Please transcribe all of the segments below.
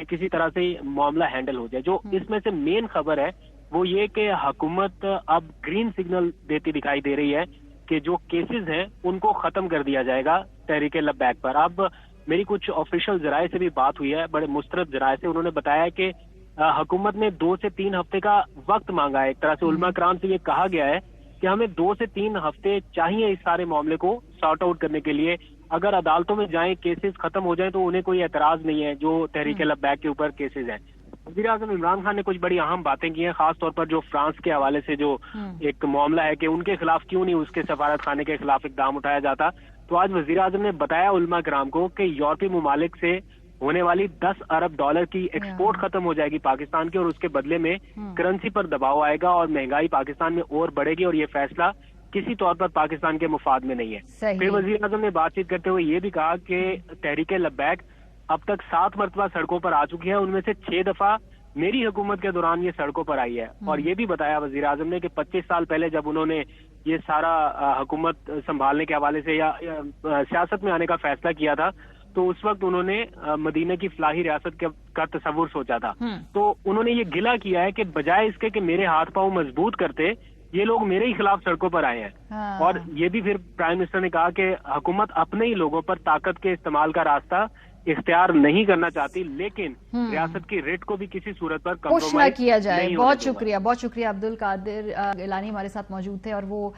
کہ کسی طرح سے معاملہ ہینڈل ہو جائے. جو اس میں سے مین خبر ہے وہ یہ کہ حکومت اب گرین سگنل دیتی دکھائی دے رہی ہے کہ جو کیسز ہیں ان کو ختم کر دیا جائے گا تحریک لبیک پر. اب میری کچھ آفیشیل ذرائع سے بھی بات ہوئی ہے, بڑے مسترد ذرائع سے. انہوں نے بتایا کہ حکومت نے 2 سے 3 ہفتے کا وقت مانگا ہے. ایک طرح سے علماء کرام سے یہ کہا گیا ہے کہ ہمیں 2 سے 3 ہفتے چاہیے اس سارے معاملے کو سارٹ آؤٹ کرنے کے لیے. اگر عدالتوں میں جائیں, کیسز ختم ہو جائیں تو انہیں کوئی اعتراض نہیں ہے جو تحریک لبیک کے اوپر کیسز ہیں. وزیر اعظم عمران خان نے کچھ بڑی اہم باتیں کی ہیں, خاص طور پر جو فرانس کے حوالے سے جو ایک معاملہ ہے کہ ان کے خلاف کیوں نہیں اس کے سفارت خانے کے خلاف اقدام اٹھایا جاتا. تو آج وزیر اعظم نے بتایا علماء کرام کو کہ یورپی ممالک سے ہونے والی $10 ارب کی ایکسپورٹ ختم ہو جائے گی پاکستان کی, اور اس کے بدلے میں کرنسی پر دباؤ آئے گا اور مہنگائی پاکستان میں اور بڑھے گی, اور یہ فیصلہ کسی طور پر پاکستان کے مفاد میں نہیں ہے. پھر وزیر اعظم نے بات چیت کرتے ہوئے یہ بھی کہا کہ تحریک لبیک اب تک 7 مرتبہ سڑکوں پر آ چکی ہے, ان میں سے 6 دفعہ میری حکومت کے دوران یہ سڑکوں پر آئی ہے. اور یہ بھی بتایا وزیر اعظم نے کہ 25 سال پہلے جب انہوں نے یہ سارا حکومت سنبھالنے کے حوالے سے یا سیاست میں آنے کا فیصلہ کیا تھا تو اس وقت انہوں نے مدینہ کی فلاحی ریاست کا تصور سوچا تھا. تو انہوں نے یہ گلہ کیا ہے کہ بجائے اس کے کہ میرے ہاتھ پاؤں مضبوط کرتے, یہ لوگ میرے ہی خلاف سڑکوں پر آئے ہیں. اور یہ بھی پھر پرائم منسٹر نے کہا کہ حکومت اپنے ہی لوگوں پر طاقت کے استعمال کا راستہ اختیار نہیں کرنا چاہتی, لیکن ریاست کی ریٹ کو بھی کسی صورت پر پش نہ کیا جائے. بہت شکریہ عبد القادر گیلانی ہمارے ساتھ موجود تھے. اور وہ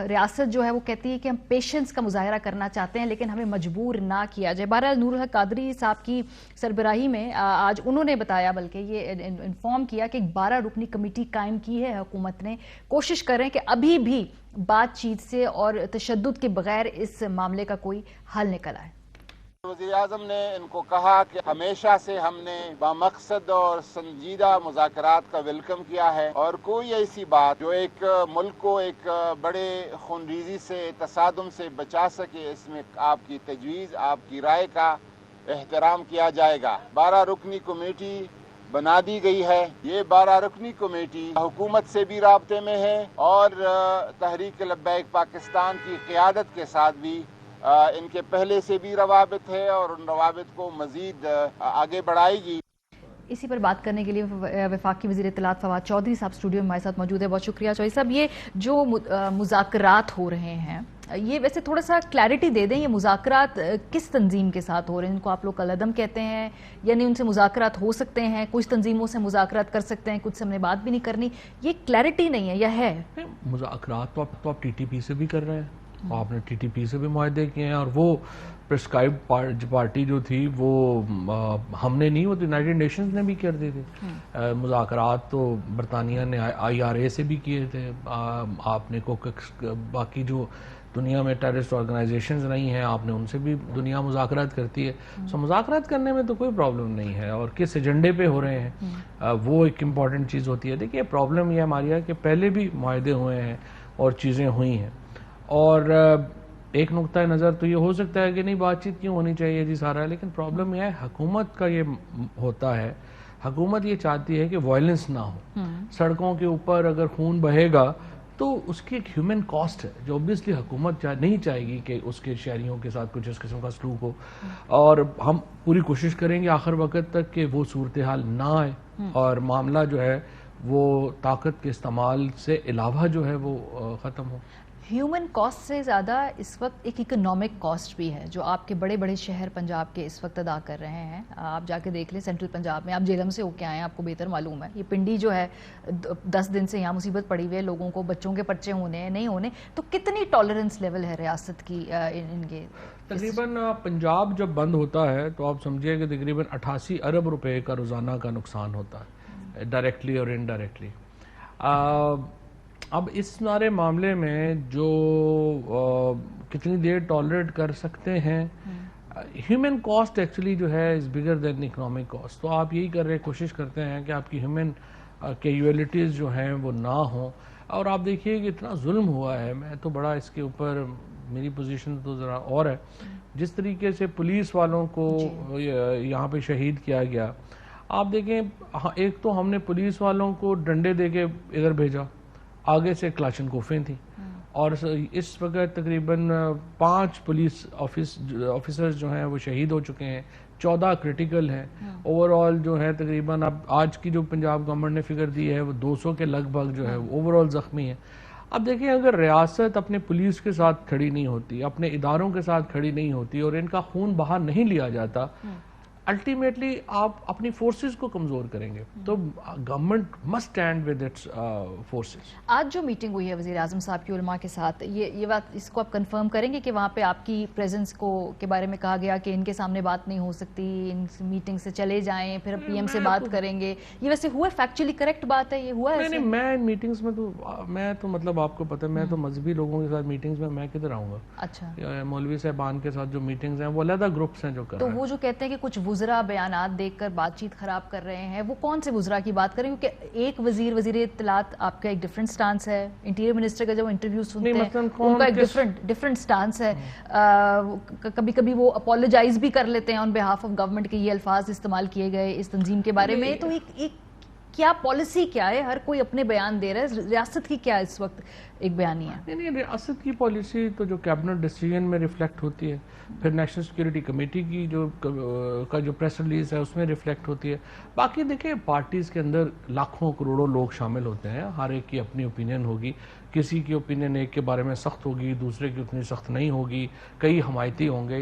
ریاست جو ہے وہ کہتی ہے کہ ہم پیشنس کا مظاہرہ کرنا چاہتے ہیں لیکن ہمیں مجبور نہ کیا جائے. بہرحال نور الحق قادری صاحب کی سربراہی میں آج انہوں نے بتایا, بلکہ یہ انفارم کیا کہ ایک 12 رکنی کمیٹی قائم کی ہے حکومت نے. کوشش کر رہے ہیں کہ ابھی بھی بات چیت سے اور تشدد کے بغیر اس معاملے کا کوئی حل نکل آئے. وزیر اعظم نے ان کو کہا کہ ہمیشہ سے ہم نے بامقصد اور سنجیدہ مذاکرات کا ویلکم کیا ہے, اور کوئی ایسی بات جو ایک ملک کو ایک بڑے خونریزی سے تصادم سے بچا سکے, اس میں آپ کی تجویز, آپ کی رائے کا احترام کیا جائے گا. 12 رکنی کمیٹی بنا دی گئی ہے. یہ 12 رکنی کمیٹی حکومت سے بھی رابطے میں ہے اور تحریک لبیک پاکستان کی قیادت کے ساتھ بھی ان کے پہلے سے بھی روابط ہے اور ان روابط کو مزید آگے بڑھائے گی. اسی پر بات کرنے کے لیے وفاقی وزیر اطلاعات فواد چودھری صاحب اسٹوڈیو میں ہمارے ساتھ موجود ہے. بہت شکریہ چودھری صاحب. یہ جو مذاکرات ہو رہے ہیں, یہ ویسے تھوڑا سا کلیئرٹی دے دیں, یہ مذاکرات کس تنظیم کے ساتھ ہو رہے ہیں؟ ان کو آپ لوگ کالعدم کہتے ہیں, یعنی ان سے مذاکرات ہو سکتے ہیں, کچھ تنظیموں سے مذاکرات کر سکتے ہیں, کچھ سے ہم نے بات بھی نہیں کرنی, یہ کلیئرٹی نہیں ہے یا ہے؟ مذاکرات تو آپ ٹی ٹی پی سے بھی کر رہے ہیں, آپ نے ٹی ٹی پی سے بھی معاہدے کیے ہیں, اور وہ پرسکرائب پارٹی جو تھی وہ ہم نے نہیں, وہ تو یونائٹڈ نیشنز نے بھی کر دی تھی. مذاکرات تو برطانیہ نے IRA سے بھی کیے تھے. آپ نے باقی جو دنیا میں ٹیررسٹ آرگنائزیشنز رہی ہیں, آپ نے ان سے بھی دنیا مذاکرات کرتی ہے. سو مذاکرات کرنے میں تو کوئی پرابلم نہیں ہے, اور کس ایجنڈے پہ ہو رہے ہیں وہ ایک امپورٹنٹ چیز ہوتی ہے. دیکھیے پرابلم یہ ہماری ہے کہ پہلے بھی معاہدے ہوئے ہیں اور چیزیں ہوئی ہیں, اور ایک نقطہ نظر تو یہ ہو سکتا ہے کہ نہیں بات چیت کیوں ہونی چاہیے جی سارا, لیکن پرابلم یہ ہے حکومت کا یہ ہوتا ہے, حکومت یہ چاہتی ہے کہ وائلنس نہ ہو. سڑکوں کے اوپر اگر خون بہے گا تو اس کی ایک ہیومن کاسٹ ہے جو اوبیسلی حکومت نہیں چاہے گی کہ اس کے شہریوں کے ساتھ کچھ اس قسم کا سلوک ہو, اور ہم پوری کوشش کریں گے آخر وقت تک کہ وہ صورتحال نہ آئے اور معاملہ جو ہے وہ طاقت کے استعمال سے علاوہ جو ہے وہ ختم ہو. ہیومن کاسٹ سے زیادہ اس وقت ایک اکنامک کاسٹ بھی ہے جو آپ کے بڑے بڑے شہر پنجاب کے اس وقت ادا کر رہے ہیں. آپ جا کے دیکھ لیں سینٹرل پنجاب میں, آپ جیلم سے ہو کے آئے ہیں, آپ کو بہتر معلوم ہے. یہ پنڈی جو ہے 10 دن سے یہاں مصیبت پڑی ہوئی ہے, لوگوں کو بچوں کے پرچے ہونے ہیں نہیں ہونے, تو کتنی ٹالرنس لیول ہے ریاست کی ان کے؟ تقریباً پنجاب جب بند ہوتا ہے تو آپ سمجھیے کہ تقریباً 88 ارب روپے کا روزانہ کا نقصان ہوتا ہے, ڈائریکٹلی اور انڈائریکٹلی. اب اس سارے معاملے میں جو کتنی دیر ٹالریٹ کر سکتے ہیں, ہیومن کاسٹ ایکچولی جو ہے از بگر دین اکنامک کاسٹ. تو آپ یہی کر رہے کوشش کرتے ہیں کہ آپ کی ہیومن کیجویلٹیز جو ہیں وہ نہ ہوں. اور آپ دیکھیے کہ اتنا ظلم ہوا ہے, میں تو بڑا اس کے اوپر میری پوزیشن تو ذرا اور ہے. جس طریقے سے پولیس والوں کو یہاں پہ شہید کیا گیا, آپ دیکھیں ایک تو ہم نے پولیس والوں کو ڈنڈے دے کے ادھر بھیجا, آگے سے کلاشن کوفیں تھیں, اور اس وقت تقریباً 5 پولیس آفیسرز جو ہیں وہ شہید ہو چکے ہیں, 14 کرٹیکل ہیں. اوور آل جو ہے تقریباً اب آج کی جو پنجاب گورنمنٹ نے فگر دی ہے وہ 200 کے لگ بھگ جو ہے اوور آل زخمی ہیں. اب دیکھیں اگر ریاست اپنے پولیس کے ساتھ کھڑی نہیں ہوتی, اپنے اداروں کے ساتھ کھڑی نہیں ہوتی اور ان کا خون باہر نہیں لیا جاتا, الٹیمیٹلی آپ اپنی فورسز کو کمزور کریں گے. تو government must stand with its forces. آج جو میٹنگ ہوئی ہے وزیر اعظم صاحب کی علماء کے ساتھ, یہ بات اس کو آپ کنفرم کریں گے کہ وہاں پہ آپ کی پریزنس کے بارے میں کہا گیا کہ ان کے سامنے بات نہیں ہو سکتی, ان میٹنگ سے چلے جائیں, پھر پی ایم سے بات کریں گے, یہ ویسے ہوا فیکچولی کریکٹ بات ہے, یہ ہوا ہے؟ نہیں, میں میٹنگز میں تو مطلب آپ کو پتہ ہے میں تو مذہبی لوگوں کے ساتھ میٹنگز میں کدھر آؤں گا. اچھا, مولوی صاحبان کے ساتھ جو میٹنگز ہیں وہ علیحدہ گروپس ہیں جو کر رہے ہیں. تو وہ جو کہتے ہیں کہ کچھ وزراء بیانات دیکھ کر بات چیت خراب کر رہے ہیں, وہ کون سے وزراء کی بات کریں؟ کیونکہ ایک وزیر اطلاعات آپ کا ایک ڈیفرنٹ سٹانس ہے, انٹیریئر منسٹر کا جب انٹرویو سنتے ہیں ان کا ایک ڈیفرنٹ سٹانس ہے. کبھی کبھی وہ اپولوجائز بھی کر لیتے ہیں آن بہاف آف گورنمنٹ کہ یہ الفاظ استعمال کیے گئے اس تنظیم کے بارے میں. تو ایک کیا پالیسی کیا ہے؟ ہر کوئی اپنے بیان دے رہا ہے, ریاست کی کیا اس وقت ایک بیانی ہے؟ نہیں, ریاست کی پالیسی تو جو کیبنٹ ڈیسیژن میں ریفلیکٹ ہوتی ہے, پھر نیشنل سیکیورٹی کمیٹی کی جو پریس ریلیز ہے اس میں ریفلیکٹ ہوتی ہے. باقی دیکھیں پارٹیز کے اندر لاکھوں کروڑوں لوگ شامل ہوتے ہیں, ہر ایک کی اپنی اوپینین ہوگی. کسی کی اوپینین ایک کے بارے میں سخت ہوگی, دوسرے کی اتنی سخت نہیں ہوگی, کئی حمایتی ہوں گے.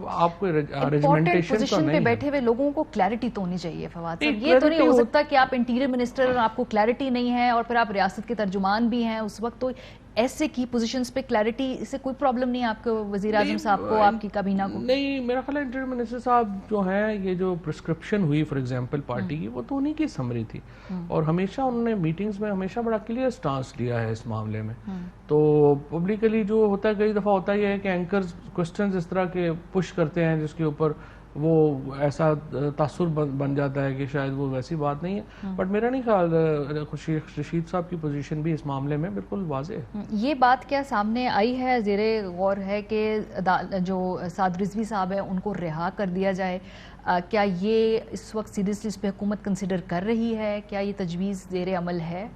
آپ کو ریجمنٹیشن پوزیشن پہ بیٹھے ہوئے لوگوں کو کلیئرٹی تو ہونی چاہیے فواد صاحب. یہ تو نہیں ہو سکتا کہ آپ انٹیریئر منسٹر اور آپ کو کلیئرٹی نہیں ہے اور پھر آپ ریاست کے ترجمان بھی ہیں اس وقت. تو ایسے کی پوزیشنز پہ کلیئرٹی سے کوئی پرابلم نہیں ہے آپ کو, وزیر اعظم صاحب کو, آپ کی کابینہ کو؟ نہیں, میرا خیال ہے انٹیریئر منسٹر صاحب جو ہیں, یہ جو پرسکرپشن ہوئی فار ایگزامپل پارٹی کی, وہ تو انہی کی سمری تھی, اور ہمیشہ انہوں نے میٹنگز میں ہمیشہ بڑا کلیئر سٹانس لیا ہے اس معاملے میں. تو پبلکلی جو ہوتا ہے, کئی دفعہ ہوتا یہ ہے کہ اینکرز کوسچنز اس طرح کے پش کرتے ہیں جس کے اوپر وہ ایسا تاثر بن جاتا ہے کہ شاید وہ ویسی بات نہیں ہے. بٹ میرا نہیں خیال, رشید صاحب کی پوزیشن بھی اس معاملے میں بالکل واضح ہے. یہ بات کیا سامنے آئی ہے, زیر غور ہے کہ جو سعد رضوی صاحب ہیں ان کو رہا کر دیا جائے؟ کیا یہ اس وقت سیریسلی اس پہ حکومت کنسیڈر کر رہی ہے؟ کیا یہ تجویز زیر عمل ہے؟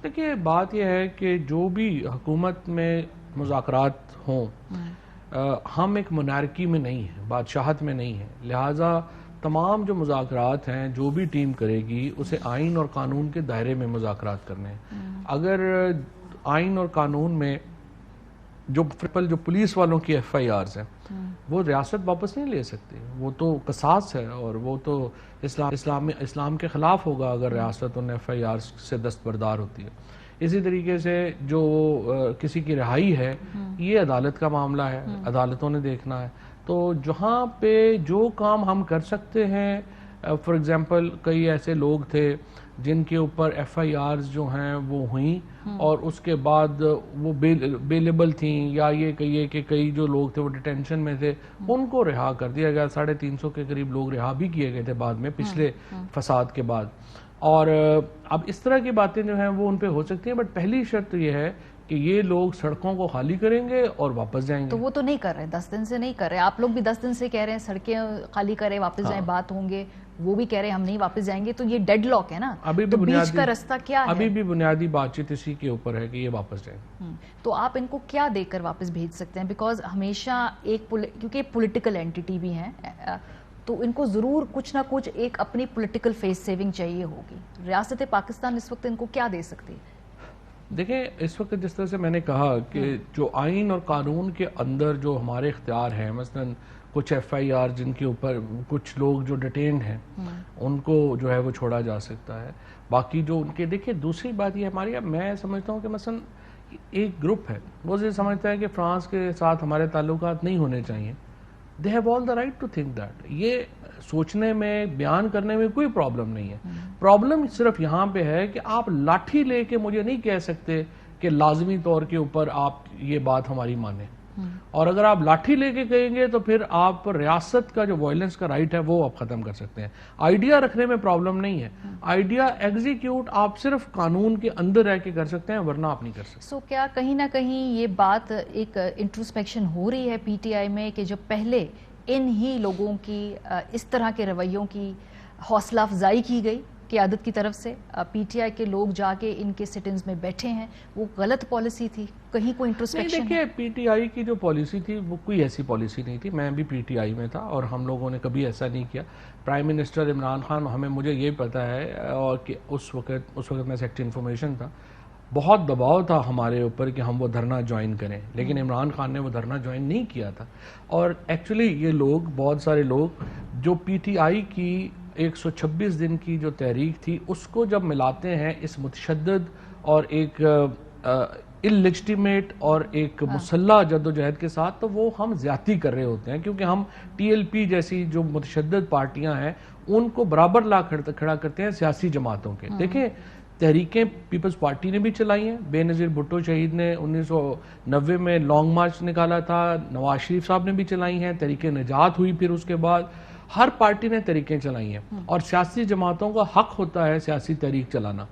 دیکھیے بات یہ ہے کہ جو بھی حکومت میں مذاکرات ہوں, ہم ایک مونارکی میں نہیں ہیں, بادشاہت میں نہیں ہیں, لہٰذا تمام جو مذاکرات ہیں جو بھی ٹیم کرے گی اسے آئین اور قانون کے دائرے میں مذاکرات کرنے ہیں. اگر آئین اور قانون میں جو پولیس والوں کی ایف آئی آرز ہیں وہ ریاست واپس نہیں لے سکتی, وہ تو قصاص ہے اور وہ تو اسلام کے خلاف ہوگا اگر ریاست ان ایف آئی آرز سے دستبردار ہوتی ہے. اسی طریقے سے جو کسی کی رہائی ہے یہ عدالت کا معاملہ ہے, عدالتوں نے دیکھنا ہے. تو جہاں پہ جو کام ہم کر سکتے ہیں, فار ایگزامپل کئی ایسے لوگ تھے جن کے اوپر ایف آئی آرز جو ہیں وہ ہوئیں اور اس کے بعد وہ بیلیبل تھیں, یا یہ کہیے کہ کئی جو لوگ تھے وہ ڈیٹینشن میں تھے, ان کو رہا کر دیا گیا. 350 کے قریب لوگ رہا بھی کیے گئے تھے بعد میں پچھلے فساد کے بعد. اور اب اس طرح کی باتیں جو ہیں وہ ان پہ ہو سکتی ہیں, بٹ پہلی شرط یہ ہے کہ یہ لوگ سڑکوں کو خالی کریں گے اور واپس جائیں گے. تو وہ تو نہیں کر رہے, 10 دن سے نہیں کر رہے. آپ لوگ بھی 10 دن سے کہہ رہے ہیں سڑکیں خالی کریں واپس جائیں, بات ہوں گے, وہ بھی کہہ رہے ہیں ہم نہیں واپس جائیں گے. تو یہ ڈیڈ لاک ہے نا, تو بیچ کا رستہ کیا ہے؟ ابھی بھی بنیادی بات چیت اسی کے اوپر ہے کہ یہ واپس جائیں. تو آپ ان کو کیا دے کر واپس بھیج سکتے ہیں؟ بیکاز ہمیشہ کیونکہ پولیٹیکل اینٹی بھی ہیں, تو ان کو ضرور کچھ نہ کچھ ایک اپنی پولیٹیکل فیس سیونگ چاہیے ہوگی. ریاست پاکستان اس وقت ان کو کیا دے سکتی ہے؟ دیکھیں اس وقت جس طرح سے میں نے کہا کہ جو آئین اور قانون کے اندر جو ہمارے اختیار ہیں, مثلاً کچھ ایف آئی آر جن کے اوپر کچھ لوگ جو ڈیٹینڈ ہیں ان کو جو ہے وہ چھوڑا جا سکتا ہے. باقی جو ان کے, دیکھیں دوسری بات یہ ہماری, میں سمجھتا ہوں کہ مثلاً ایک گروپ ہے وہ یہ سمجھتا ہے کہ فرانس کے ساتھ ہمارے تعلقات نہیں ہونے چاہیے. they have all the right to think that. یہ سوچنے میں, بیان کرنے میں کوئی پرابلم نہیں ہے. پرابلم صرف یہاں پہ ہے کہ آپ لاٹھی لے کے مجھے نہیں کہہ سکتے کہ لازمی طور کے اوپر آپ یہ بات ہماری مانیں, اور اگر آپ لاٹھی لے کے کہیں گے تو پھر آپ ریاست کا جو وائلنس کا رائٹ ہے وہ آپ ختم کر سکتے ہیں. آئیڈیا رکھنے میں پرابلم نہیں ہے, آئیڈیا ایگزیکیوٹ آپ صرف قانون کے اندر رہ کے کر سکتے ہیں, ورنہ آپ نہیں کر سکتے. سو کیا کہیں نہ کہیں یہ بات ایک انٹروسپیکشن ہو رہی ہے پی ٹی آئی میں کہ جو پہلے ان ہی لوگوں کی اس طرح کے رویوں کی حوصلہ افزائی کی گئی قیادت کی طرف سے پی ٹی آئی کے لوگ جا کے ان کے سٹنز میں بیٹھے ہیں، وہ غلط پالیسی تھی؟ کہیں کوئی انٹروسپیکشن؟ دیکھیے پی ٹی آئی کی جو پالیسی تھی وہ کوئی ایسی پالیسی نہیں تھی. میں بھی پی ٹی آئی میں تھا اور ہم لوگوں نے کبھی ایسا نہیں کیا. پرائم منسٹر عمران خان، مجھے یہ پتا ہے اور کہ اس وقت میں سیکٹری انفارمیشن تھا، بہت دباؤ تھا ہمارے اوپر کہ ہم وہ دھرنا جوائن کریں، لیکن عمران خان نے وہ دھرنا جوائن نہیں کیا تھا. اور ایکچولی یہ لوگ، بہت سارے لوگ جو پی ٹی آئی کی 126 دن کی جو تحریک تھی اس کو جب ملاتے ہیں اس متشدد اور ایک اللیجٹیمیٹ اور ایک مسلح جدوجہد کے ساتھ، تو وہ ہم زیادتی کر رہے ہوتے ہیں، کیونکہ ہم ٹی ایل پی جیسی جو متشدد پارٹیاں ہیں ان کو برابر لا کھڑا کرتے ہیں سیاسی جماعتوں کے. دیکھیں تحریکیں پیپلز پارٹی نے بھی چلائی ہیں. بے نظیر بھٹو شہید نے 1990 میں لانگ مارچ نکالا تھا. نواز شریف صاحب نے بھی چلائی ہیں. تحریک نجات ہوئی پھر اس کے بعد. ہر پارٹی نے تحریکیں چلائی ہیں اور سیاسی جماعتوں کا حق ہوتا ہے سیاسی تحریک چلانا.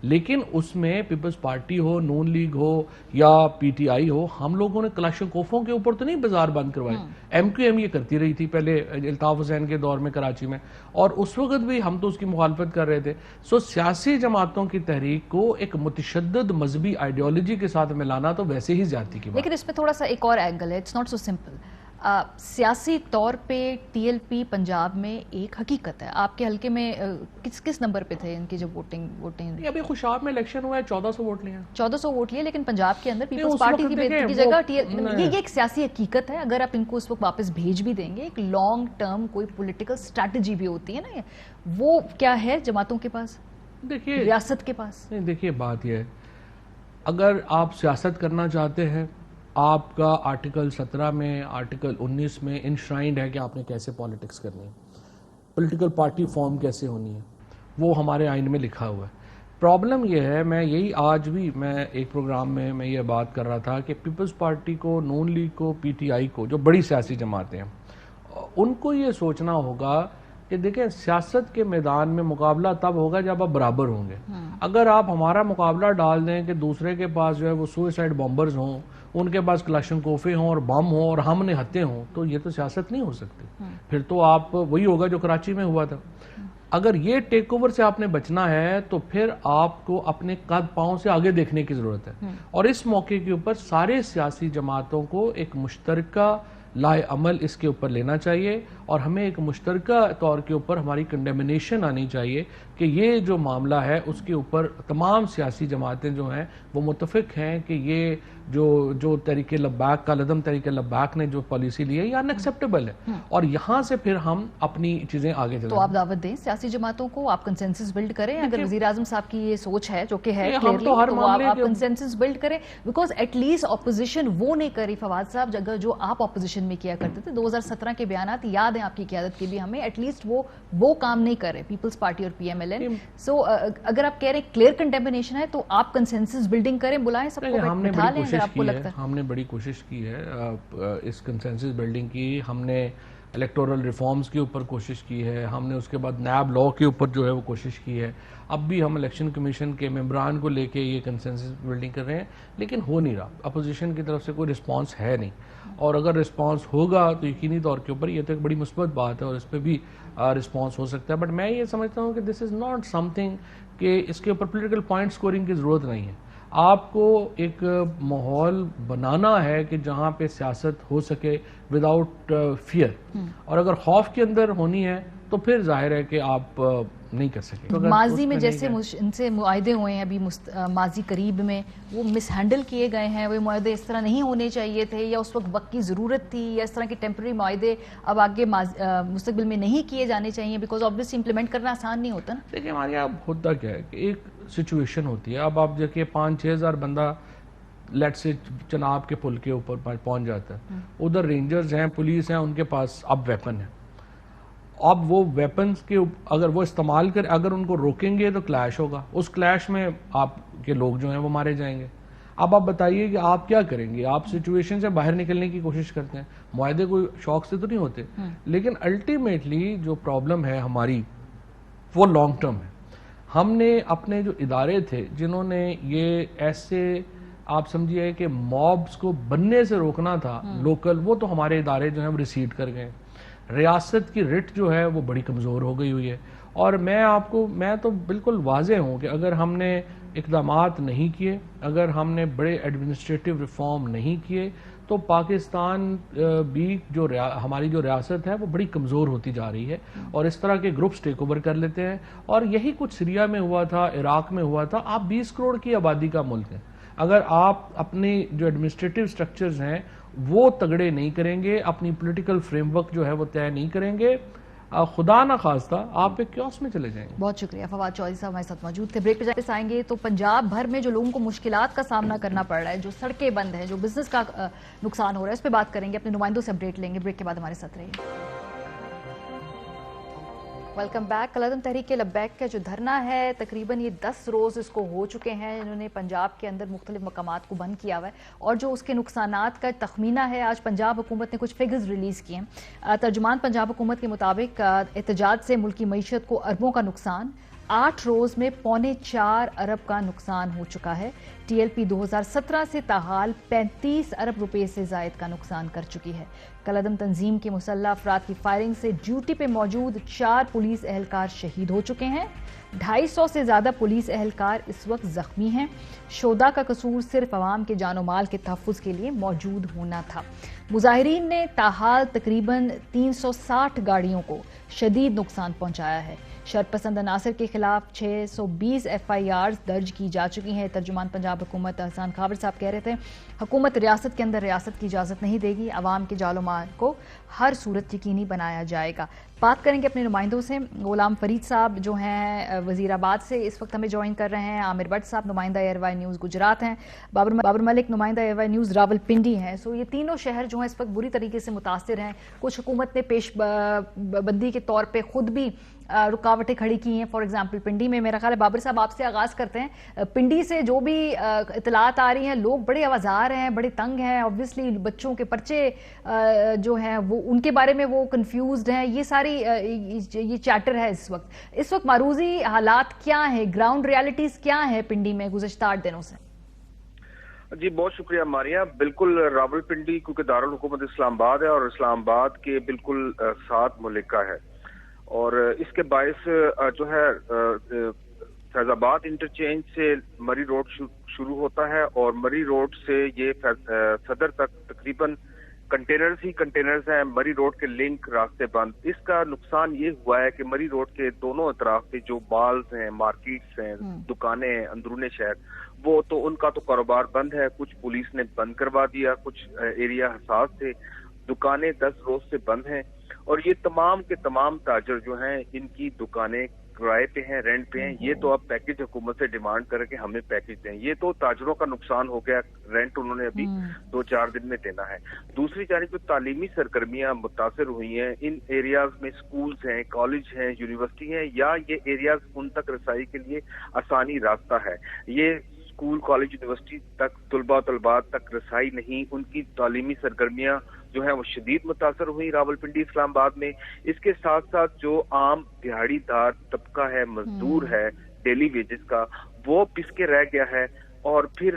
لیکن اس میں پیپلز پارٹی ہو، نون لیگ ہو یا پی ٹی آئی ہو، ہم لوگوں نے کلاشنکوفوں کے اوپر تو نہیں بازار بند کروائے. ایم کیو ایم یہ کرتی رہی تھی پہلے الطاف حسین کے دور میں کراچی میں، اور اس وقت بھی ہم تو اس کی مخالفت کر رہے تھے. سیاسی جماعتوں کی تحریک کو ایک متشدد مذہبی آئیڈیالوجی کے ساتھ ملانا تو ویسے ہی زیادتی کی بات. لیکن اس میں تھوڑا سا ایک اور اینگل ہے، اٹس ناٹ سو سمپل. سیاسی طور پہ ٹی ایل پی پنجاب میں ایک حقیقت ہے. آپ کے حلقے میں کس نمبر پہ تھے ان کی جو ووٹنگ؟ ابھی خوشاب میں الیکشن ہوا ہے، 1400 ووٹ لیے. 1400 ووٹ لیے، لیکن پنجاب کے اندر پیپلز پارٹی کی جگہ یہ ایک سیاسی حقیقت ہے. اگر آپ ان کو اس وقت واپس بھیج بھی دیں گے، ایک لانگ ٹرم کوئی پولیٹیکل اسٹریٹجی بھی ہوتی ہے نا، وہ کیا ہے جماعتوں کے پاس، دیکھیے ریاست کے پاس؟ دیکھیے بات یہ ہے، اگر آپ سیاست کرنا چاہتے ہیں، آپ کا آرٹیکل 17 میں، آرٹیکل 19 میں انشرائنڈ ہے کہ آپ نے کیسے پالیٹکس کرنی ہے، پولیٹیکل پارٹی فارم کیسے ہونی ہے، وہ ہمارے آئین میں لکھا ہوا ہے. پرابلم یہ ہے، آج بھی میں ایک پروگرام میں یہ بات کر رہا تھا کہ پیپلز پارٹی کو، نون لیگ کو، پی ٹی آئی کو، جو بڑی سیاسی جماعتیں ہیں، ان کو یہ سوچنا ہوگا کہ دیکھیں سیاست کے میدان میں مقابلہ تب ہوگا جب آپ برابر ہوں گے. اگر آپ ہمارا مقابلہ ڈال دیں کہ دوسرے کے پاس جو ہے وہ سوئسائڈ بامبرز ہوں، ان کے پاس کلاشنکوفے ہوں اور بم ہوں اور ہم نے ہتھے ہوں، تو یہ تو سیاست نہیں ہو سکتی. پھر تو آپ وہی ہوگا جو کراچی میں ہوا تھا. اگر یہ ٹیک اوور سے آپ نے بچنا ہے تو پھر آپ کو اپنے قد پاؤں سے آگے دیکھنے کی ضرورت ہے. اور اس موقع کے اوپر سارے سیاسی جماعتوں کو ایک مشترکہ لائے عمل اس کے اوپر لینا چاہیے، اور ہمیں ایک مشترکہ طور کے اوپر ہماری کنڈیمنیشن آنی چاہیے کہ یہ جو معاملہ ہے اس کے اوپر تمام سیاسی جماعتیں جو ہیں وہ متفق ہیں کہ یہ جو تحریک لبیک، کالعدم تحریک لبیک نے جو پالیسی لی ہے یہ ان ایکسیپٹیبل ہے، اور یہاں سے پھر ہم اپنی چیزیں آگے چلائیں. تو آپ دعوت دیں سیاسی جماعتوں کو، آپ کنسنسس بلڈ کریں. اگر وزیر اعظم صاحب کی یہ سوچ ہے جو کہ ہے کلیئرلی، تو آپ کنسنسس بلڈ کریں، بیکاز ایٹ لیسٹ اپوزیشن وہ نہیں کری فواد صاحب جو آپ اپوزیشن میں کیا کرتے تھے. 2017 کے بیانات یاد ہیں آپ کی قیادت کے بھی ہمیں، ایٹ لیسٹ وہ کام نہیں کر رہے پیپلز پارٹی اور پی ایم ایل این. سو اگر آپ کہہ رہے ہیں کلیئر کنڈیمنیشن ہے تو آپ کنسنسس بلڈنگ کریں، بلائیں سب کو، بٹھا لیں اگر آپ کو لگتا ہے. ہم نے بڑی کوشش کی ہے اس کنسنسس بلڈنگ کی. ہم نے الیکٹورل ریفارمز کے اوپر کوشش کی ہے، ہم نے اس کے بعد نیب لا کے اوپر جو ہے وہ کوشش کی ہے. اب بھی ہم الیکشن کمیشن کے ممبران کو لے کے یہ کنسنسس بلڈنگ کر رہے ہیں، لیکن ہو نہیں رہا. اپوزیشن کی طرف سے کوئی رسپانس ہے نہیں، اور اگر رسپانس ہوگا تو یقینی طور کے اوپر یہ تو ایک بڑی مثبت بات ہے اور اس پہ بھی رسپانس ہو سکتا ہے. بٹ میں یہ سمجھتا ہوں کہ دس از ناٹ سم تھنگ کہ اس کے اوپر پولیٹیکل پوائنٹ سکورنگ کی ضرورت نہیں ہے. آپ کو ایک ماحول بنانا ہے کہ جہاں پہ سیاست ہو سکے وداؤٹ فیئر، اور اگر خوف کے اندر ہونی ہے تو پھر ظاہر ہے کہ آپ نہیں کر سکے. ماضی میں جیسے ان سے معاہدے ہوئے ہیں ابھی ماضی قریب میں، وہ مس ہینڈل کیے گئے ہیں، وہ معاہدے اس طرح نہیں ہونے چاہیے تھے، یا اس وقت کی ضرورت تھی، یا اس طرح کے ٹیمپرری معاہدے اب آگے مستقبل میں نہیں کیے جانے چاہیے، بیکاز آبویسلی امپلیمنٹ کرنا آسان نہیں ہوتا نا. دیکھیں ہمارے یہاں ہوتا کیا ہے کہ ایک سچویشن ہوتی ہے. اب آپ دیکھیں 5-6 ہزار بندہ لیٹ سے چناب کے پل کے اوپر پہنچ جاتا ہے، ادھر رینجرز ہیں، پولیس ہیں، ان کے پاس اب ویپن ہے. اب وہ ویپنز کے اگر وہ استعمال کریں، اگر ان کو روکیں گے تو کلیش ہوگا، اس کلیش میں آپ کے لوگ جو ہیں وہ مارے جائیں گے. اب آپ بتائیے کہ آپ کیا کریں گے؟ آپ سچویشن سے باہر نکلنے کی کوشش کرتے ہیں. معاہدے کوئی شوق سے تو نہیں ہوتے، لیکن الٹیمیٹلی جو پرابلم ہے ہماری وہ لانگ ٹرم ہے. ہم نے اپنے جو ادارے تھے جنہوں نے یہ ایسے آپ سمجھیے کہ مابز کو بننے سے روکنا تھا لوکل، وہ تو ہمارے ادارے جو ہیں وہ ریسیڈ کر گئے. ریاست کی رٹ جو ہے وہ بڑی کمزور ہو گئی ہوئی ہے، اور میں تو بالکل واضح ہوں کہ اگر ہم نے اقدامات نہیں کیے، اگر ہم نے بڑے ایڈمنسٹریٹو ریفارم نہیں کیے تو پاکستان بھی ہماری جو ریاست ہے وہ بڑی کمزور ہوتی جا رہی ہے، اور اس طرح کے گروپس ٹیک اوور کر لیتے ہیں. اور یہی کچھ سیریا میں ہوا تھا، عراق میں ہوا تھا. آپ 20 کروڑ کی آبادی کا ملک ہیں، اگر آپ اپنے جو ایڈمنسٹریٹو سٹرکچرز ہیں وہ تگڑے نہیں کریں گے، اپنی پولیٹیکل فریم ورک جو ہے وہ طے نہیں کریں گے، خدا نہ خواستہ آپ ایک کیوس میں چلے جائیں گے. بہت شکریہ. فواد چودھری صاحب ہمارے ساتھ موجود تھے. بریک پہ واپس آئیں گے تو پنجاب بھر میں جو لوگوں کو مشکلات کا سامنا کرنا پڑ رہا ہے، جو سڑکیں بند ہیں، جو بزنس کا نقصان ہو رہا ہے، اس پہ بات کریں گے. اپنے نمائندوں سے اپڈیٹ لیں گے. بریک کے بعد ہمارے ساتھ رہیے. Welcome back. کالعدم تحریک کے لبیک کا جو دھرنا ہے تقریباً یہ 10 روز اس کو ہو چکے ہیں. انہوں نے پنجاب کے اندر مختلف مقامات کو بند کیا ہوا ہے، اور جو اس کے نقصانات کا تخمینہ ہے، آج پنجاب حکومت نے کچھ فگرز ریلیز کیے ہیں. ترجمان پنجاب حکومت کے مطابق احتجاج سے ملکی معیشت کو اربوں کا نقصان، 8 روز میں 4.25 ارب کا نقصان ہو چکا ہے. ٹی ایل پی 2017 سے تاحال 35 ارب روپے سے زائد کا نقصان کر چکی ہے. کالعدم تنظیم کے مسلح افراد کی فائرنگ سے ڈیوٹی پہ موجود 4 پولیس اہلکار شہید ہو چکے ہیں. 250 سے زیادہ پولیس اہلکار اس وقت زخمی ہیں. شہداء کا قصور صرف عوام کے جان و مال کے تحفظ کے لیے موجود ہونا تھا. مظاہرین نے تاحال تقریباً 360 گاڑیوں کو شدید نقصان پہنچایا ہے. شرپسند عناصر کے خلاف 620 FIRs درج کی جا چکی ہیں. ترجمان پنجاب حکومت احسان خاور صاحب کہہ رہے تھے حکومت ریاست کے اندر ریاست کی اجازت نہیں دے گی، عوام کے جان و مال کو ہر صورت یقینی بنایا جائے گا. بات کریں گے اپنے نمائندوں سے. غلام فرید صاحب جو ہیں وزیر آباد سے اس وقت ہمیں جوائن کر رہے ہیں. عامر بٹ صاحب نمائندہ ایئر وائی نیوز گجرات ہیں. بابر ملک نمائندہ ARY News Rawalpindi ہیں. سو یہ تینوں شہر جو ہیں اس وقت بری طریقے سے متاثر ہیں. کچھ حکومت نے پیش بندی کے طور پہ خود بھی رکاوٹیں کھڑی کی ہیں. فار ایگزامپل پنڈی میں میرا خیال ہے بابر صاحب آپ سے آغاز کرتے ہیں. پنڈی سے جو بھی اطلاعات آ رہی ہیں، لوگ بڑے آوازار ہیں، بڑے تنگ ہیں. obviously بچوں کے پرچے جو ہیں وہ ان کے بارے میں وہ کنفیوزڈ ہیں. یہ ساری یہ چیٹر ہے اس وقت معروضی حالات کیا ہیں، گراؤنڈ ریالٹیز کیا ہیں پنڈی میں گزشتہ 8 دنوں سے؟ جی بہت شکریہ ماریا. بالکل راول پنڈی کیونکہ دارالحکومت اسلام آباد ہے، اور اسلام آباد کے بالکل ساتھ ملکہ ہے، اور اس کے باعث جو ہے فیض آباد انٹرچینج سے مری روڈ شروع ہوتا ہے، اور مری روڈ سے یہ صدر تک تقریباً کنٹینرز ہیں. مری روڈ کے لنک راستے بند. اس کا نقصان یہ ہوا ہے کہ مری روڈ کے دونوں اطراف پہ جو مالز ہیں، مارکیٹس ہیں، دکانیں ہیں اندرون شہر، وہ تو ان کا تو کاروبار بند ہے. کچھ پولیس نے بند کروا دیا، کچھ ایریا حساس تھے. دکانیں 10 روز سے بند ہیں، اور یہ تمام کے تمام تاجر جو ہیں ان کی دکانیں کرائے پہ ہیں، رینٹ پہ ہیں. یہ تو اب پیکج حکومت سے ڈیمانڈ کر کے ہمیں پیکج دیں. یہ تو تاجروں کا نقصان ہو گیا. رینٹ انہوں نے ابھی 2-4 دن میں دینا ہے. دوسری جانب جو تعلیمی سرگرمیاں متاثر ہوئی ہیں، ان ایریاز میں سکولز ہیں، کالج ہیں، یونیورسٹی ہیں، یا یہ ایریاز ان تک رسائی کے لیے آسانی راستہ ہے. یہ اسکول، کالج، یونیورسٹی تک طلباء تک رسائی نہیں. ان کی تعلیمی سرگرمیاں جو ہیں وہ شدید متاثر ہوئی راول پنڈی اسلام آباد میں. اس کے ساتھ ساتھ جو عام دیہڑی دار طبقہ ہے، مزدور ہے ڈیلی ویجز کا، وہ پس کے رہ گیا ہے. اور پھر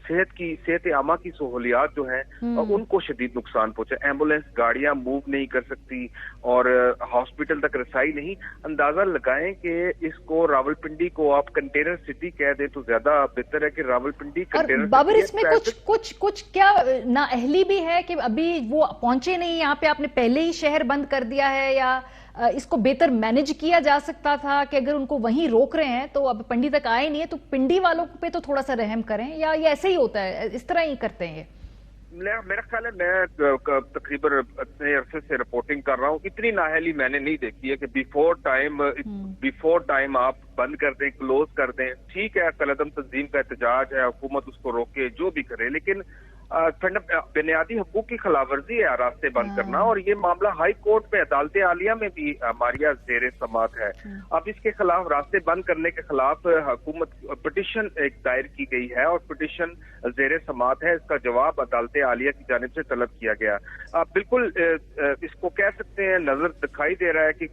صحت عامہ کی سہولیات جو ہیں ان کو شدید نقصان پہنچا. ایمبولینس گاڑیاں موو نہیں کر سکتی، اور ہاسپٹل تک رسائی نہیں. اندازہ لگائیں کہ اس کو راول پنڈی کو آپ کنٹینر سٹی کہہ دیں تو زیادہ بہتر ہے کہ راول پنڈی کنٹینر. بابر اس میں کچھ کیا نااہلی بھی ہے کہ ابھی وہ پہنچے نہیں یہاں پہ؟ آپ نے پہلے ہی شہر بند کر دیا ہے، یا اس کو بہتر مینج کیا جا سکتا تھا کہ اگر ان کو وہیں روک رہے ہیں تو اب پنڈی تک آئے نہیں ہے تو پنڈی والوں پہ تو تھوڑا سا رحم کریں، یا یہ ایسے ہی ہوتا ہے، اس طرح ہی کرتے ہیں؟ میرا خیال ہے میں تقریباً اتنے عرصے سے رپورٹنگ کر رہا ہوں، اتنی نااہلی میں نے نہیں دیکھی ہے کہ بیفور ٹائم آپ بند کر دیں، کلوز کر دیں. ٹھیک ہے کالعدم تنظیم کا احتجاج ہے، حکومت اس کو روکے، جو بھی کرے، لیکن بنیادی حقوق کی خلاف ورزی ہے راستے بند کرنا. اور یہ معاملہ ہائی کورٹ میں، عدالت عالیہ میں بھی ماریا زیر سماعت ہے. اب اس کے خلاف، راستے بند کرنے کے خلاف حکومت پٹیشن ایک دائر کی گئی ہے، اور پٹیشن زیر سماعت ہے. اس کا جواب عدالت عالیہ کی جانب سے طلب کیا گیا. بالکل اس کو کہہ سکتے ہیں، نظر دکھائی دے رہا ہے کہ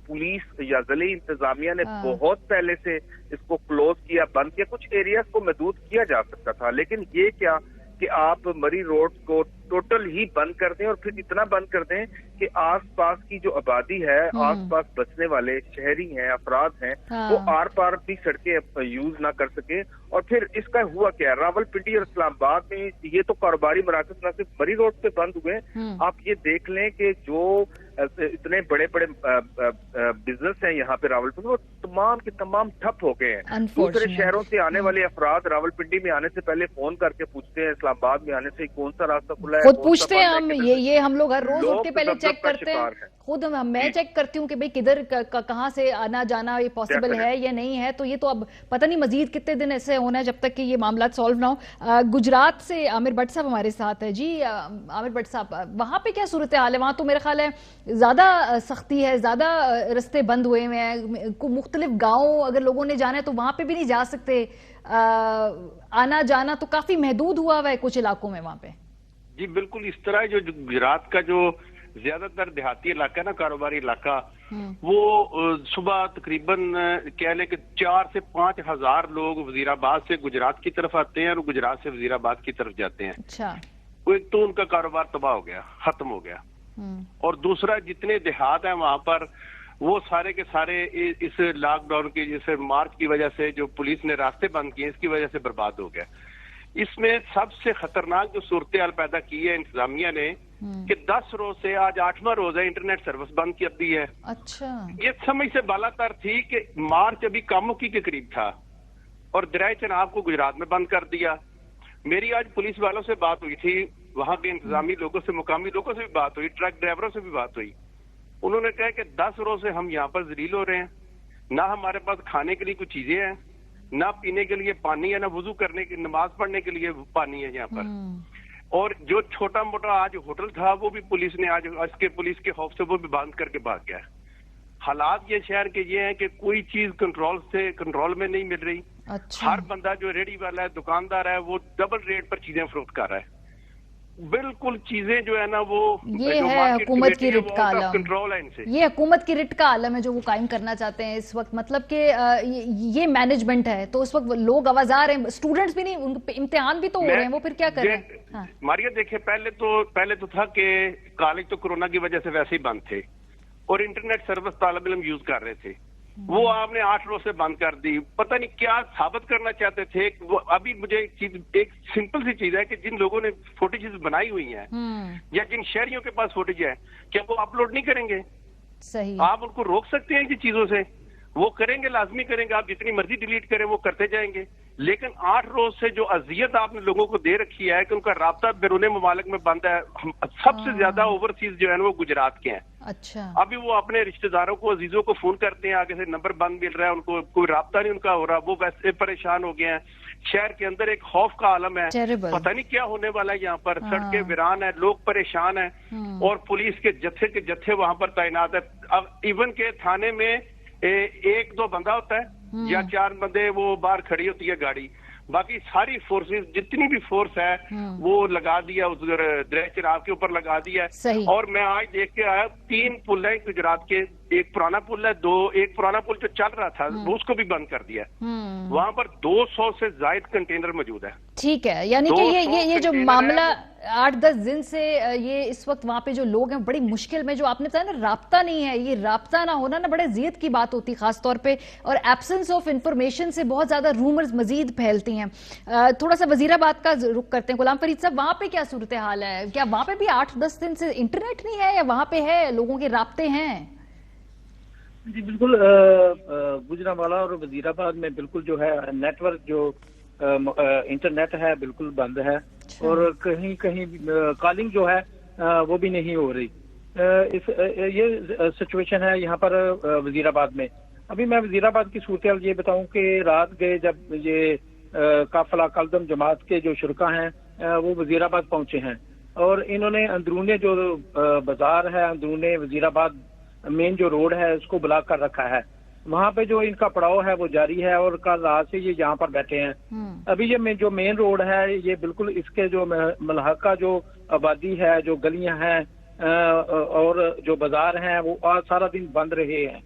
پولیس یا ضلعی انتظامیہ نے بہت پہلے سے اس کو کلوز کیا، بند کیا. کچھ ایریاز کو محدود کیا جا سکتا تھا، لیکن یہ کیا کہ آپ مری روڈ کو ٹوٹل ہی بند کر دیں، اور پھر اتنا بند کر دیں کہ آس پاس کی جو آبادی ہے، آس پاس بسنے والے شہری ہیں، افراد ہیں، وہ آر پار بھی سڑکیں یوز نہ کر سکے۔ اور پھر اس کا ہوا کیا، راول پنڈی اور اسلام آباد میں یہ تو کاروباری مراکز نہ صرف مری روڈ پہ بند ہوئے، آپ یہ دیکھ لیں کہ جو اتنے بڑے بڑے بزنس ہیں یہاں پہ راول پنڈی، وہ تمام کے تمام ٹھپ ہو گئے ہیں۔ دوسرے شہروں سے آنے والے افراد راول پنڈی میں آنے سے پہلے فون کر کے پوچھتے ہیں اسلام آباد میں آنے سے کون سا راستہ کھلا ہے، خود پوچھتے ہیں ہم، یہ ہم لوگ ہر روز اٹھ کے پہلے چیک کرتے ہیں، خود میں چیک کرتی ہوں کہ بھئی کدھر کہاں سے آنا جانا یہ پاسبل ہے یا نہیں ہے۔ تو یہ تو اب پتہ نہیں مزید کتنے دن ایسے ہونا ہے جب تک کہ یہ معاملات سالو نہ ہو۔ گجرات سے عامر بٹ صاحب ہمارے ساتھ ہے۔ جی عامر بٹ صاحب، وہاں پہ کیا صورتحال ہے؟ وہاں تو میرا خیال ہے زیادہ سختی ہے، زیادہ رستے بند ہوئے ہوئے ہیں، مختلف گاؤں اگر لوگوں نے جانا ہے تو وہاں پہ بھی نہیں جا سکتے، آنا جانا تو کافی محدود ہوا ہوا ہے کچھ علاقوں میں وہاں پہ۔ جی بالکل، اس طرح جو گجرات کا جو زیادہ تر دیہاتی علاقہ ہے نا، کاروباری علاقہ، وہ صبح تقریباً کہہ لیں کہ 4 سے 5 ہزار لوگ وزیر آباد سے گجرات کی طرف آتے ہیں اور گجرات سے وزیر آباد کی طرف جاتے ہیں۔ اچھا، ایک تو ان کا کاروبار تباہ ہو گیا، ختم ہو گیا، اور دوسرا جتنے دیہات ہیں وہاں پر وہ سارے کے سارے اس لاک ڈاؤن کی جیسے مارچ کی وجہ سے جو پولیس نے راستے بند کیے، اس کی وجہ سے برباد ہو گیا۔ اس میں سب سے خطرناک جو صورتحال پیدا کی ہے انتظامیہ نے کہ 10 روز سے آج 8واں روز ہے انٹرنیٹ سروس بند کی دی ہے۔ اچھا، یہ سمجھ سے بالا تر تھی کہ مارچ ابھی کاموکی کے قریب تھا اور دریائے چناب کو گجرات میں بند کر دیا۔ میری آج پولیس والوں سے بات ہوئی تھی، وہاں کے انتظامی لوگوں سے، مقامی لوگوں سے بھی بات ہوئی، ٹرک ڈرائیوروں سے بھی بات ہوئی۔ انہوں نے کہا کہ 10 روز سے ہم یہاں پر ذلیل ہو رہے ہیں، نہ ہمارے پاس کھانے کے لیے کچھ چیزیں ہیں، نہ پینے کے لیے پانی ہے، نہ وضو کرنے کی، نماز پڑھنے کے لیے پانی ہے یہاں پر۔ اور جو چھوٹا موٹا آج ہوٹل تھا وہ بھی پولیس نے آج اس کے پولیس کے خوف سے وہ بھی بند کر کے بھاگ گیا۔ حالات یہ شہر کے یہ ہیں کہ کوئی چیز کنٹرول میں نہیں مل رہی۔ ہر بندہ جو ریڑھی والا ہے، دکاندار ہے، وہ ڈبل ریٹ پر چیزیں فروخت کر رہا ہے۔ بالکل چیزیں جو ہے نا وہ یہ ہے حکومت کی رٹ کا عالم، کنٹرول ہے ان سے، یہ حکومت کی رٹ کا عالم ہے جو وہ قائم کرنا چاہتے ہیں اس وقت۔ مطلب کہ یہ مینجمنٹ ہے تو اس وقت لوگ آوازار ہیں، اسٹوڈنٹس بھی نہیں، امتحان بھی تو ہو رہے ہیں، وہ پھر کیا کریں؟ ماریا دیکھیں، پہلے تو تھا کہ کالج تو کورونا کی وجہ سے ویسے ہی بند تھے اور انٹرنیٹ سروس طالب علم یوز کر رہے تھے، وہ آپ نے 8 روز سے بند کر دی۔ پتہ نہیں کیا ثابت کرنا چاہتے تھے۔ وہ ابھی مجھے ایک سمپل سی چیز ہے کہ جن لوگوں نے فوٹیجز بنائی ہوئی ہیں یا جن شہریوں کے پاس فوٹیج ہے، کیا وہ اپلوڈ نہیں کریں گے؟ صحیح، آپ ان کو روک سکتے ہیں ان چیزوں سے؟ وہ کریں گے، لازمی کریں گے، آپ جتنی مرضی ڈیلیٹ کریں وہ کرتے جائیں گے۔ لیکن 8 روز سے جو اذیت آپ نے لوگوں کو دے رکھی ہے کہ ان کا رابطہ بیرون ممالک میں بند ہے، سب سے زیادہ اوورسیز جو ہے وہ گجرات کے ہیں۔ اچھا، ابھی وہ اپنے رشتہ داروں کو، عزیزوں کو فون کرتے ہیں، آگے سے نمبر بند مل رہا ہے، ان کو کوئی رابطہ نہیں ان کا ہو رہا، وہ ویسے پریشان ہو گئے ہیں۔ شہر کے اندر ایک خوف کا عالم ہے، پتہ نہیں کیا ہونے والا ہے یہاں پر، سڑکیں ویران ہیں، لوگ پریشان ہیں، اور پولیس کے جتھے وہاں پر تعینات ہے۔ اب ایون کے تھانے میں 1-2 بندہ ہوتا ہے یا 4 بندے، وہ باہر کھڑی ہوتی ہے گاڑی، باقی ساری فورسز جتنی بھی فورس ہے وہ لگا دیا، دریائے چناب کے اوپر لگا دیا ہے۔ اور میں آج دیکھ کے آیا 3 پل ہیں گجرات کے، ایک پرانا پل ہے، ایک پرانا پل جو چل رہا تھا وہ اس کو بھی بند کر دیا ہے۔ وہاں پر 200 سے زائد کنٹینر موجود ہے۔ ٹھیک ہے، یعنی کہ یہ جو معاملہ 8-10 دن سے یہ اس وقت وہاں پہ جو لوگ ہیں بڑی مشکل میں، جو آپ نے بتایا نا رابطہ نہیں ہے، یہ رابطہ نہ ہونا نا بڑے ذیت کی بات ہوتی خاص طور پہ، اور ایبسنس آف انفارمیشن سے بہت زیادہ رومرز مزید پھیلتی ہیں۔ تھوڑا سا وزیر آباد کا رخ کرتے ہیں، غلام فرید صاحب، وہاں پہ کیا صورتحال ہے؟ کیا وہاں پہ بھی 8-10 دن سے انٹرنیٹ نہیں ہے یا وہاں پہ ہے، لوگوں کے رابطے ہیں؟ جی بالکل، گوجرانوالہ اور وزیر آباد میں بالکل جو ہے نیٹ ورک جو انٹرنیٹ ہے بالکل بند ہے، اور کہیں کہیں کالنگ جو ہے وہ بھی نہیں ہو رہی۔ یہ سچویشن ہے یہاں پر وزیر آباد میں۔ ابھی میں وزیر آباد کی صورتحال یہ بتاؤں کہ رات گئے جب یہ قافلہ کلدم جماعت کے جو شرکا ہیں وہ وزیر آباد پہنچے ہیں، اور انہوں نے اندرون جو بازار ہے، اندرون وزیر آباد مین جو روڈ ہے اس کو بلاک کر رکھا ہے۔ وہاں پہ جو ان کا پڑاؤ ہے وہ جاری ہے، اور کل رات سے یہ یہاں پر بیٹھے ہیں۔ ابھی یہ جو مین روڈ ہے یہ بالکل اس کے جو ملحقہ جو آبادی ہے، جو گلیاں ہیں اور جو بازار ہیں وہ آج سارا دن بند رہے ہیں۔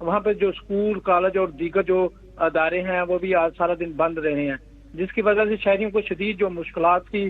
وہاں پہ جو اسکول، کالج اور دیگر جو ادارے ہیں وہ بھی آج سارا دن بند رہے ہیں، جس کی وجہ سے شہریوں کو شدید جو مشکلات کی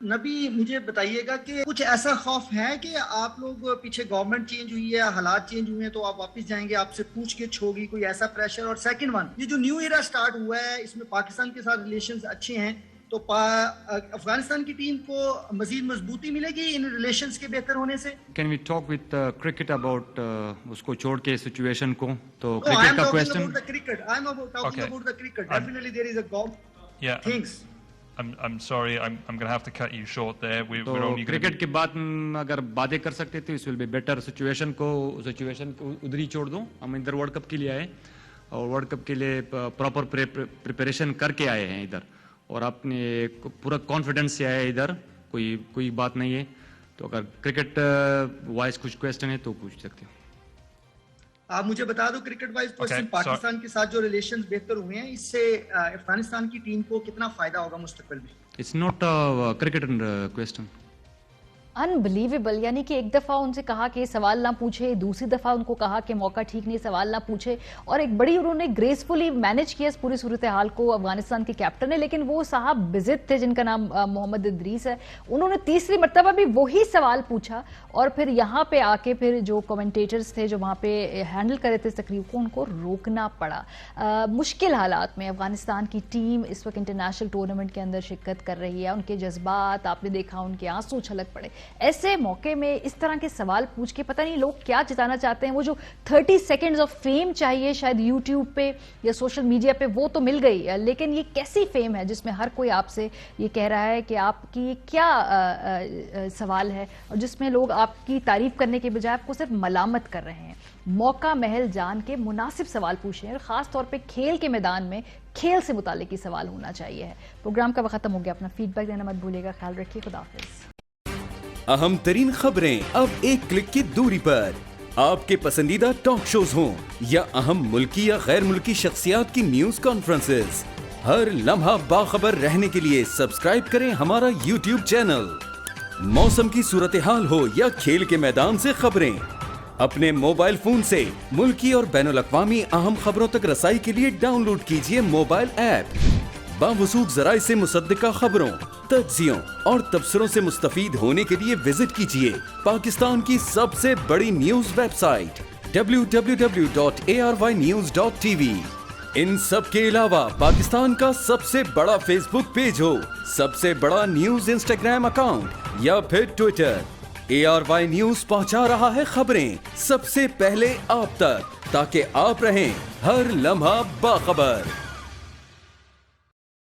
نبی مجھے بتائیے گا کہ کچھ ایسا خوف ہے کہ آپ لوگ پیچھے گورنمنٹ چینج ہوئی ہے, حالات چینج ہوئے ہیں, تو آپ واپس جائیں گے, آپ سے پوچھ گچھ ہوگی, کوئی ایسا پریشر؟ اور سیکنڈ ون, یہ جو نیو ایرا سٹارٹ ہوا ہے اس میں پاکستان کے ساتھ ریلیشنز اچھے ہیں, تو افغانستان کی ٹیم کو مزید مضبوطی ملے گی ان ریلیشنز کے بہتر ہونے سے؟ Can we talk with cricket about اس کو چھوڑ کے سچویشن کو؟ تو کرکٹ کا question, I am talking about the cricket. Definitely there is a goal. Yeah. Things. I'm sorry. I'm going to have to cut you short there. We're تو only going cricket کے بعد اگر باتیں کر سکتے تھے اس ول بی بیٹر. سچویشن کو ادھر ہی چھوڑ دوں. ہم ادھر ورلڈ کپ کے لیے آئے اور ورلڈ کپ کے لیے پراپر پریپریشن کر کے آئے ہیں ادھر, اور اپنے پورا کانفیڈنس سے آئے ادھر, کوئی بات نہیں ہے. تو اگر کرکٹ وائز کچھ کویسچن ہے تو پوچھ سکتے ہو. آپ مجھے بتا دو کرکٹ وائز کوسچن, پاکستان کے ساتھ جو ریلیشنز بہتر ہوئے ہیں اس سے افغانستان کی ٹیم کو کتنا فائدہ ہوگا مستقبل میں؟ It's not cricket question. Unbelievable, یعنی کہ ایک دفعہ ان سے کہا کہ سوال نہ پوچھے, دوسری دفعہ ان کو کہا کہ موقع ٹھیک نہیں سوال نہ پوچھے, اور ایک بڑی انہوں نے گریسفلی مینج کیا اس پوری صورتحال کو افغانستان کے کیپٹن نے. لیکن وہ صاحب بزد تھے جن کا نام محمد ادریس ہے, انہوں نے تیسری مرتبہ بھی وہی سوال پوچھا, اور پھر یہاں پہ آ کے پھر جو کومنٹیٹرز تھے جو وہاں پہ ہینڈل کر رہے تھے تقریب کو, ان کو روکنا پڑا. مشکل حالات میں افغانستان کی ٹیم اس وقت انٹرنیشنل ٹورنامنٹ کے اندر شرکت کر رہی ہے. ان کے جذبات آپ نے دیکھا, ان کے آنسو چھلک پڑے. ایسے موقع میں اس طرح کے سوال پوچھ کے پتہ نہیں لوگ کیا جتانا چاہتے ہیں. وہ جو 30 سیکنڈز آف فیم چاہیے شاید یوٹیوب پہ یا سوشل میڈیا پہ, وہ تو مل گئی, لیکن یہ کیسی فیم ہے جس میں ہر کوئی آپ سے یہ کہہ رہا ہے کہ آپ کی کیا سوال ہے, اور جس میں لوگ آپ کی تعریف کرنے کے بجائے آپ کو صرف ملامت کر رہے ہیں. موقع محل جان کے مناسب سوال پوچھیں, اور خاص طور پہ کھیل کے میدان میں کھیل سے متعلق ہی سوال ہونا چاہیے. پروگرام کا وقت ختم ہو گیا, اپنا فیڈ بیک دینا مت بھولیے گا. خیال رکھیے, خدا حافظ. اہم ترین خبریں اب ایک کلک کی دوری پر. آپ کے پسندیدہ ٹاک شوز ہوں یا اہم ملکی یا غیر ملکی شخصیات کی نیوز کانفرنسز, ہر لمحہ باخبر رہنے کے لیے سبسکرائب کریں ہمارا یوٹیوب چینل. موسم کی صورتحال ہو یا کھیل کے میدان سے خبریں, اپنے موبائل فون سے ملکی اور بین الاقوامی اہم خبروں تک رسائی کے لیے ڈاؤن لوڈ کیجیے موبائل ایپ. باوثوق ذرائع سے مصدقہ خبروں, تجزیوں اور تبصروں سے مستفید ہونے کے لیے وزٹ کیجیے پاکستان کی سب سے بڑی نیوز ویب سائٹ www.arYnews.tv. ان سب کے علاوہ پاکستان کا سب سے بڑا فیس بک پیج ہو, سب سے بڑا نیوز انسٹاگرام اکاؤنٹ یا پھر ٹویٹر, ARY نیوز پہنچا رہا ہے خبریں سب سے پہلے آپ تک, تاکہ آپ رہیں ہر لمحہ باخبر.